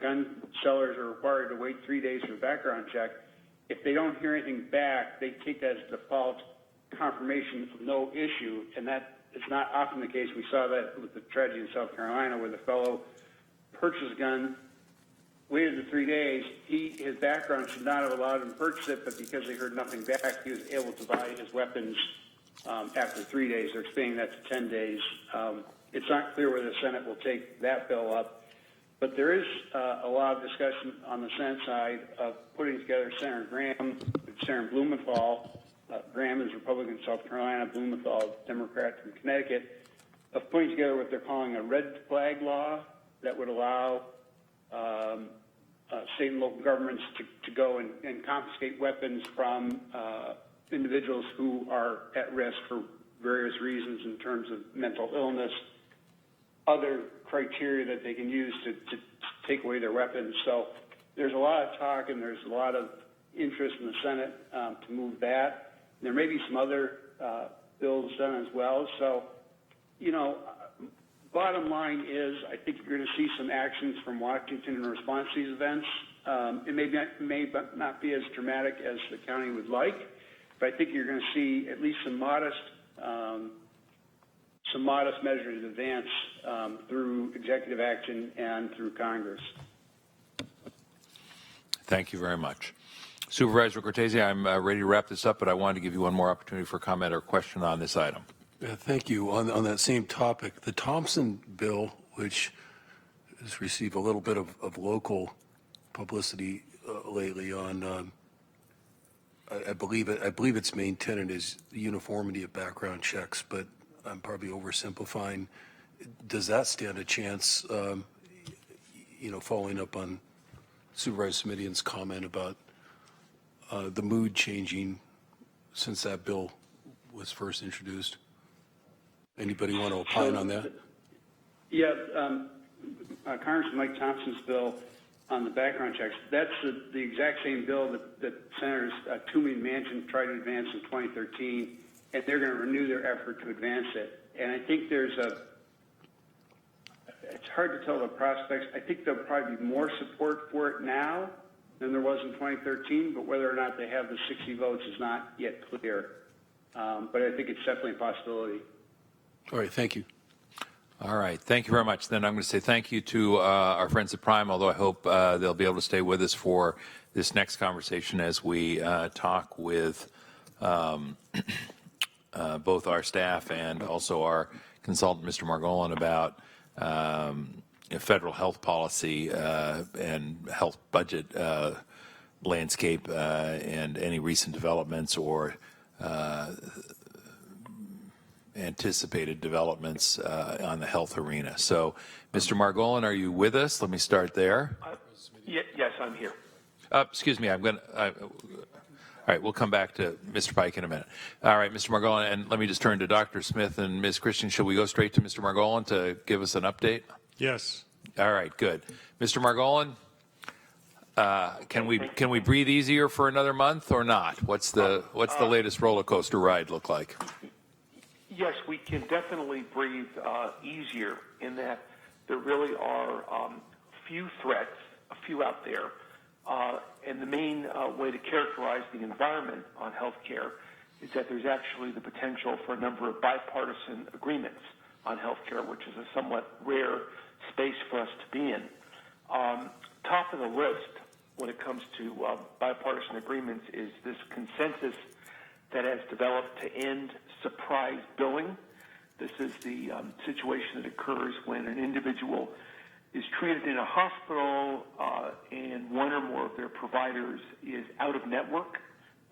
gun sellers are required to wait 3 days for a background check, if they don't hear anything back, they take that as default confirmation of no issue, and that is not often the case. We saw that with the tragedy in South Carolina where the fellow purchased a gun, waited the 3 days. His background should not have allowed him to purchase it, but because they heard nothing back, he was able to buy his weapons after 3 days. They're expanding that to 10 days. It's not clear whether the Senate will take that bill up, but there is a lot of discussion on the Senate side of putting together Senator Graham, Senator Blumenthal. Graham is Republican in South Carolina, Blumenthal, Democrat from Connecticut, of putting together what they're calling a red flag law that would allow state and local governments to go and confiscate weapons from individuals who are at risk for various reasons in terms of mental illness, other criteria that they can use to take away their weapons. So there's a lot of talk and there's a lot of interest in the Senate to move that. There may be some other bills done as well. So, bottom line is I think you're going to see some actions from Washington in response to these events. It may not be as dramatic as the county would like, but I think you're going to see at least some modest measures advance through executive action and through Congress. Thank you very much. Supervisor Cortese, I'm ready to wrap this up, but I wanted to give you one more opportunity for comment or question on this item. Thank you. On that same topic, the Thompson bill, which has received a little bit of local publicity lately on, I believe its main tenet is the uniformity of background checks, but I'm probably oversimplifying. Does that stand a chance, following up on Supervisor Smidian's comment about the mood changing since that bill was first introduced? Anybody want to opine on that? Yeah, Congressman Mike Thompson's bill on the background checks, that's the exact same bill that Senators Toomey and Manchin tried to advance in 2013, and they're going to renew their effort to advance it. And I think it's hard to tell the prospects. I think there'll probably be more support for it now than there was in 2013, but whether or not they have the 60 votes is not yet clear. But I think it's definitely a possibility. All right, thank you. All right, thank you very much. Then I'm going to say thank you to our friends at Prime, although I hope they'll be able to stay with us for this next conversation as we talk with both our staff and also our consultant, Mr. Margolin, about federal health policy and health budget landscape and any recent developments or anticipated developments on the health arena. So, Mr. Margolin, are you with us? Let me start there. Yes, I'm here. Excuse me, all right, we'll come back to Mr. Pike in a minute. All right, Mr. Margolin, and let me just turn to Dr. Smith and Ms. Christian. Shall we go straight to Mr. Margolin to give us an update? Yes. All right, good. Mr. Margolin, can we breathe easier for another month or not? What's the latest roller coaster ride look like? Yes, we can definitely breathe easier in that there really are few threats, a few out there. And the main way to characterize the environment on health care is that there's actually the potential for a number of bipartisan agreements on health care, which is a somewhat rare space for us to be in. Top of the list when it comes to bipartisan agreements is this consensus that has developed to end surprise billing. This is the situation that occurs when an individual is treated in a hospital and one or more of their providers is out of network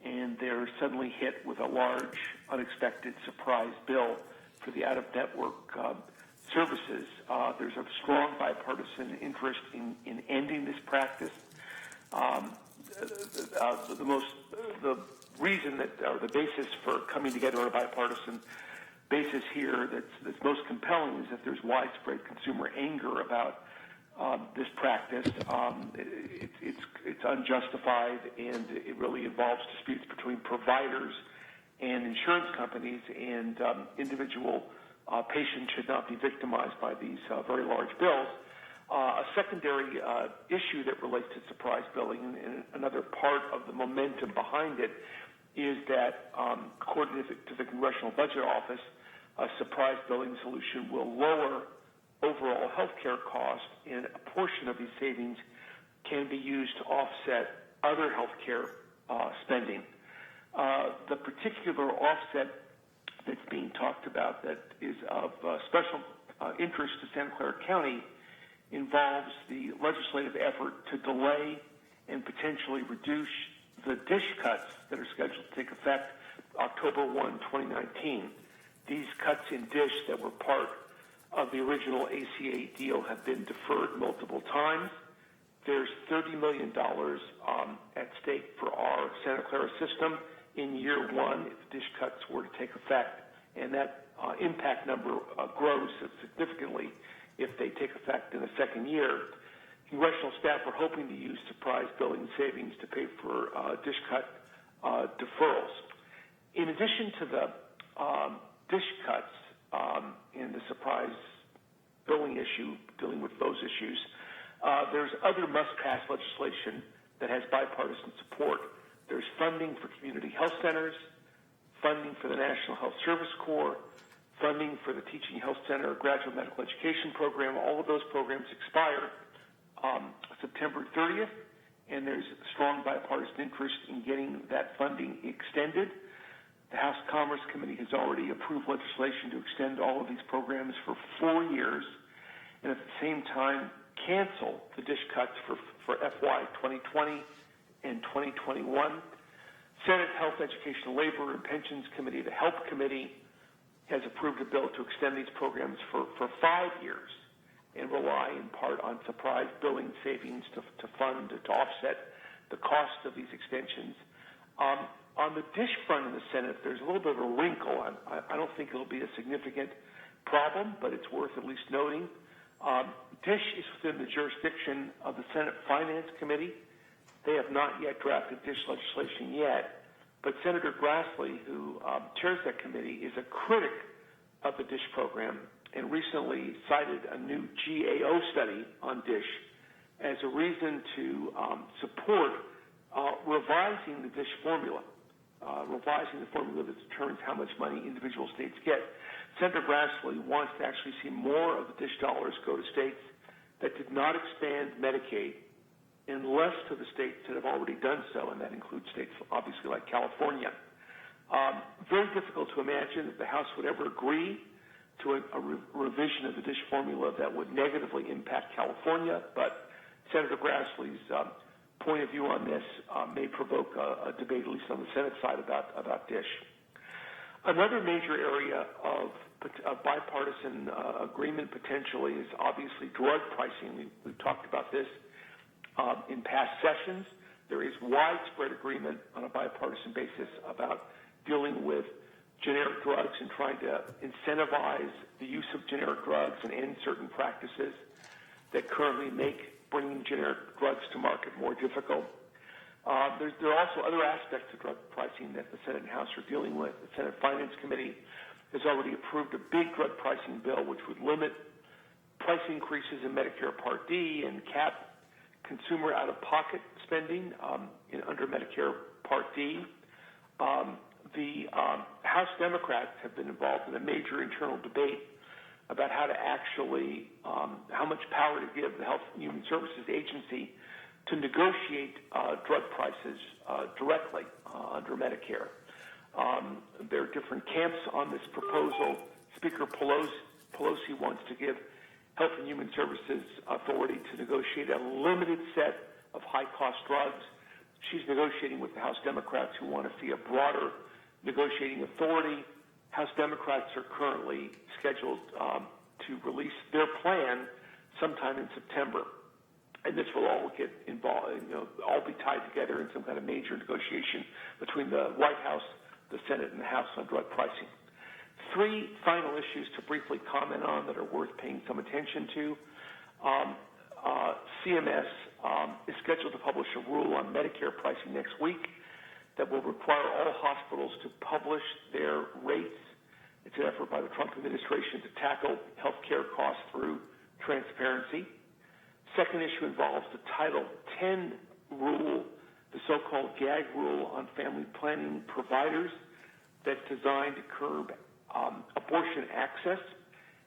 and they're suddenly hit with a large unexpected surprise bill for the out-of-network services. There's a strong bipartisan interest in ending this practice. The reason that, or the basis for coming together on a bipartisan basis here that's most compelling is that there's widespread consumer anger about this practice. It's unjustified, and it really involves disputes between providers and insurance companies, and individual patients should not be victimized by these very large bills. A secondary issue that relates to surprise billing, and another part of the momentum behind it, is that according to the Congressional Budget Office, a surprise billing solution will lower overall health care costs, and a portion of these savings can be used to offset other health care spending. The particular offset that's being talked about that is of special interest to Santa Clara County involves the legislative effort to delay and potentially reduce the DISH cuts that are scheduled to take effect October 1, 2019. These cuts in DISH that were part of the original ACA deal have been deferred multiple times. There's $30 million at stake for our Santa Clara system in year one if DISH cuts were to take effect, and that impact number grows significantly if they take effect in the second year. Congressional staff are hoping to use surprise billing savings to pay for DISH cut deferrals. In addition to the DISH cuts and the surprise billing issue, dealing with those issues, there's other must-pass legislation that has bipartisan support. There's funding for community health centers, funding for the National Health Service Corps, funding for the Teaching Health Center Graduate Medical Education Program. All of those programs expire September 30th, and there's strong bipartisan interest in getting that funding extended. The House Commerce Committee has already approved legislation to extend all of these programs for 4 years, and at the same time cancel the DISH cuts for FY 2020 and 2021. Senate Health, Education, Labor, and Pensions Committee, the HELP Committee, has approved a bill to extend these programs for 5 years and rely in part on surprise billing savings to offset the cost of these extensions. On the DISH front in the Senate, there's a little bit of a wrinkle. I don't think it'll be a significant problem, but it's worth at least noting. DISH is within the jurisdiction of the Senate Finance Committee. They have not yet drafted DISH legislation yet, but Senator Grassley, who chairs that committee, is a critic of the DISH program and recently cited a new GAO study on DISH as a reason to support revising the DISH formula, revising the formula that determines how much money individual states get. Senator Grassley wants to actually see more of the DISH dollars go to states that did not expand Medicaid, and less to the states that have already done so, and that includes states obviously like California. Very difficult to imagine that the House would ever agree to a revision of the DISH formula that would negatively impact California, but Senator Grassley's point of view on this may provoke a debate, at least on the Senate side, about DISH. Another major area of bipartisan agreement potentially is obviously drug pricing. We've talked about this in past sessions. There is widespread agreement on a bipartisan basis about dealing with generic drugs and trying to incentivize the use of generic drugs and end certain practices that currently make bringing generic drugs to market more difficult. There are also other aspects of drug pricing that the Senate and House are dealing with. The Senate Finance Committee has already approved a big drug pricing bill which would limit price increases in Medicare Part D and cap consumer out-of-pocket spending under Medicare Part D. The House Democrats have been involved in a major internal debate about how to actually, how much power to give the Health and Human Services Agency to negotiate drug prices directly under Medicare. There are different camps on this proposal. Speaker Pelosi wants to give Health and Human Services Authority to negotiate a limited set of high-cost drugs. She's negotiating with the House Democrats who want to see a broader negotiating authority. House Democrats are currently scheduled to release their plan sometime in September. and this will all get involved, all be tied together in some kind of major negotiation between the White House, the Senate, and the House on drug pricing. Three final issues to briefly comment on that are worth paying some attention to. CMS is scheduled to publish a rule on Medicare pricing next week that will require all hospitals to publish their rates. It's an effort by the Trump administration to tackle health care costs through transparency. Second issue involves the Title X rule, the so-called gag rule on family planning providers that's designed to curb abortion access.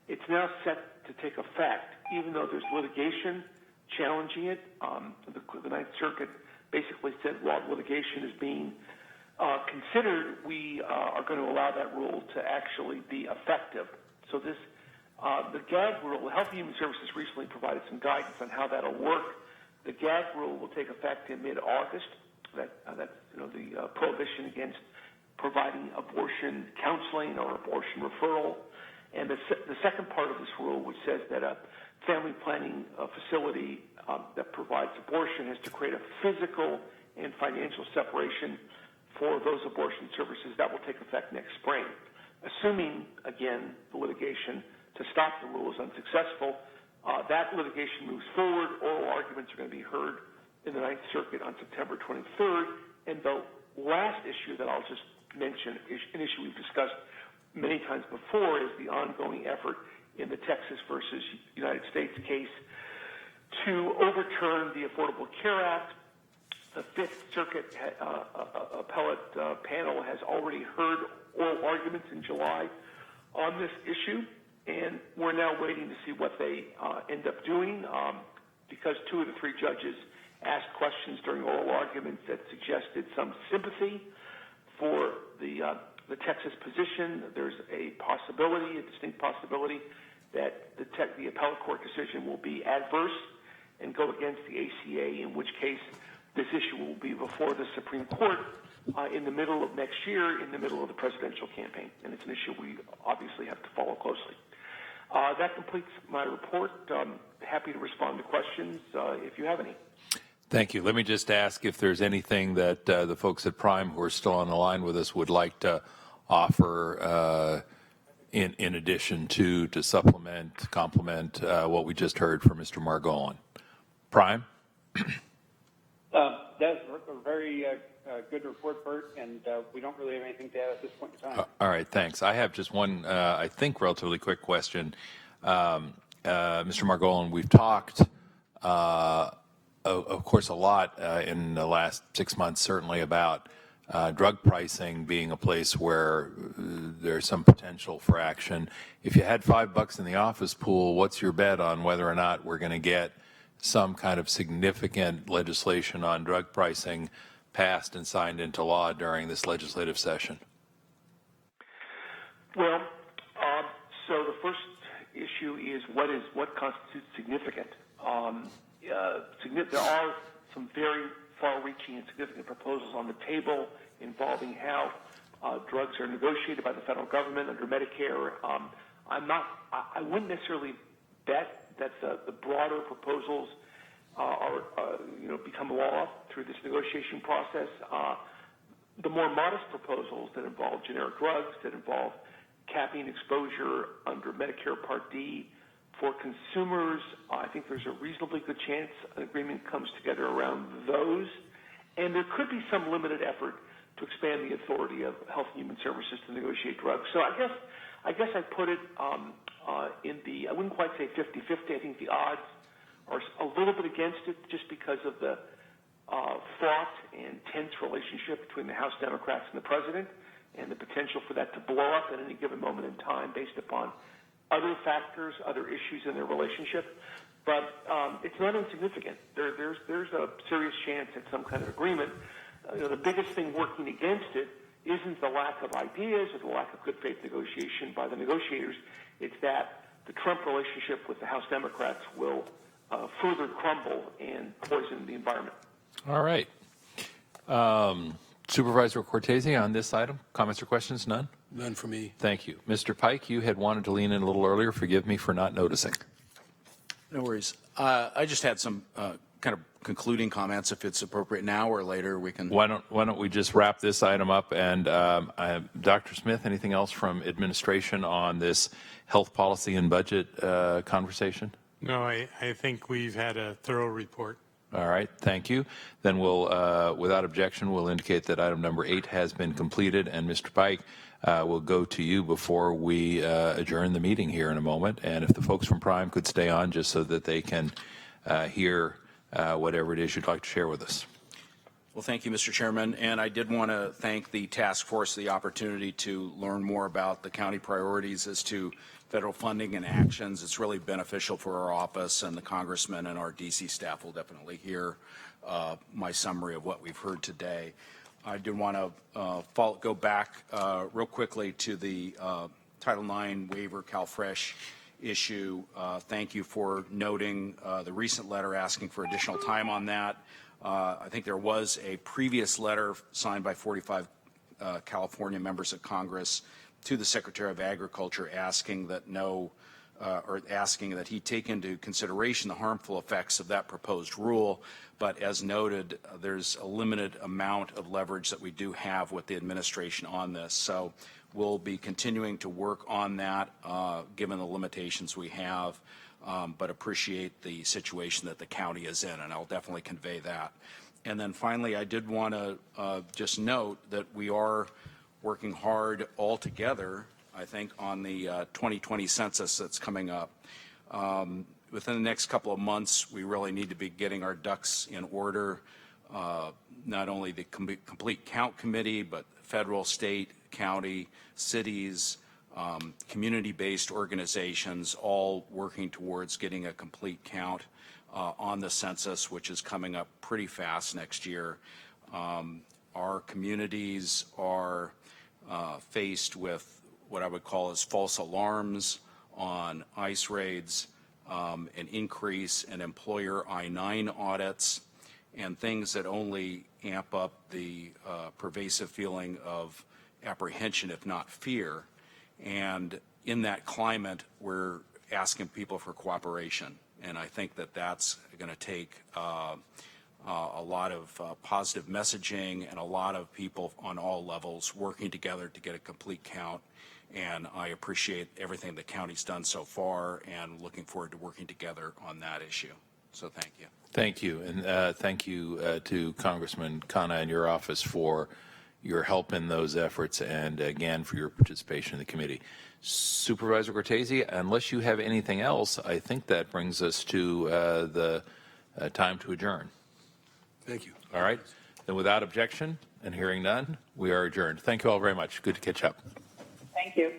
It's now set to take effect, even though there's litigation challenging it. The Ninth Circuit basically said while litigation is being considered, we are going to allow that rule to actually be effective. So this, the gag rule, Health and Human Services recently provided some guidance on how that'll work. The gag rule will take effect in mid-August. That's the prohibition against providing abortion counseling or abortion referral. And the second part of this rule, which says that a family planning facility that provides abortion has to create a physical and financial separation for those abortion services, that will take effect next spring. Assuming, again, the litigation to stop the rule is unsuccessful, that litigation moves forward. Oral arguments are going to be heard in the Ninth Circuit on September 23rd. And the last issue that I'll just mention, an issue we've discussed many times before, is the ongoing effort in the Texas versus United States case to overturn the Affordable Care Act. The Fifth Circuit appellate panel has already heard oral arguments in July on this issue, and we're now waiting to see what they end up doing because two of the three judges asked questions during oral arguments that suggested some sympathy for the Texas position. There's a possibility, a distinct possibility, that the appellate court decision will be adverse and go against the ACA, in which case this issue will be before the Supreme Court in the middle of next year, in the middle of the presidential campaign. And it's an issue we obviously have to follow closely. That completes my report. Happy to respond to questions if you have any. Thank you. Let me just ask if there's anything that the folks at Prime who are still on the line with us would like to offer in addition to supplement, complement what we just heard from Mr. Margolin. Prime? That's a very good report, Bert, and we don't really have anything to add at this point in time. All right, thanks. I have just one, I think, relatively quick question. Mr. Margolin, we've talked, of course, a lot in the last 6 months, certainly about drug pricing being a place where there's some potential for action. If you had $5 in the office pool, what's your bet on whether or not we're going to get some kind of significant legislation on drug pricing passed and signed into law during this legislative session? Well, so the first issue is what constitutes significant. There are some very far-reaching and significant proposals on the table involving how drugs are negotiated by the federal government under Medicare. I wouldn't necessarily bet that the broader proposals become law through this negotiation process. The more modest proposals that involve generic drugs, that involve capping exposure under Medicare Part D for consumers, I think there's a reasonably good chance an agreement comes together around those. And there could be some limited effort to expand the authority of Health and Human Services to negotiate drugs. So I guess I put it in the, I wouldn't quite say 50-50. I think the odds are a little bit against it just because of the fraught and tense relationship between the House Democrats and the president and the potential for that to blow up at any given moment in time based upon other factors, other issues in their relationship. But it's not insignificant. There's a serious chance at some kind of agreement. The biggest thing working against it isn't the lack of ideas or the lack of good faith negotiation by the negotiators. It's that the Trump relationship with the House Democrats will further crumble and poison the environment. All right. Supervisor Cortese on this item, comments or questions? None? None for me. Thank you. Mr. Pike, you had wanted to lean in a little earlier. Forgive me for not noticing. No worries. I just had some kind of concluding comments. If it's appropriate now or later, we can. Why don't we just wrap this item up? And Dr. Smith, anything else from administration on this health policy and budget conversation? No, I think we've had a thorough report. All right, thank you. Then we'll, without objection, we'll indicate that item number 8 has been completed. And Mr. Pike, we'll go to you before we adjourn the meeting here in a moment. And if the folks from Prime could stay on just so that they can hear whatever it is you'd like to share with us. Well, thank you, Mr. Chairman. And I did want to thank the task force for the opportunity to learn more about the county priorities as to federal funding and actions. It's really beneficial for our office, and the congressman and our DC staff will definitely hear my summary of what we've heard today. I did want to go back real quickly to the Title IX waiver CalFresh issue. Thank you for noting the recent letter asking for additional time on that. I think there was a previous letter signed by 45 California members of Congress to the Secretary of Agriculture asking that asking that he take into consideration the harmful effects of that proposed rule. But as noted, there's a limited amount of leverage that we do have with the administration on this. So we'll be continuing to work on that given the limitations we have, but appreciate the situation that the county is in, and I'll definitely convey that. And then finally, I did want to just note that we are working hard all together, I think, on the 2020 census that's coming up. Within the next couple of months, we really need to be getting our ducks in order, not only the complete count committee, but federal, state, county, cities, community-based organizations, all working towards getting a complete count on the census, which is coming up pretty fast next year. Our communities are faced with what I would call as false alarms on ICE raids, an increase in employer I-9 audits, and things that only amp up the pervasive feeling of apprehension, if not fear. And in that climate, we're asking people for cooperation. And I think that that's going to take a lot of positive messaging and a lot of people on all levels working together to get a complete count. And I appreciate everything the county's done so far and looking forward to working together on that issue. So thank you. Thank you. And thank you to Congressman Khanna and your office for your help in those efforts and, again, for your participation in the committee. Supervisor Cortese, unless you have anything else, I think that brings us to the time to adjourn. Thank you. All right. Then without objection and hearing none, we are adjourned. Thank you all very much. Good to catch up. Thank you.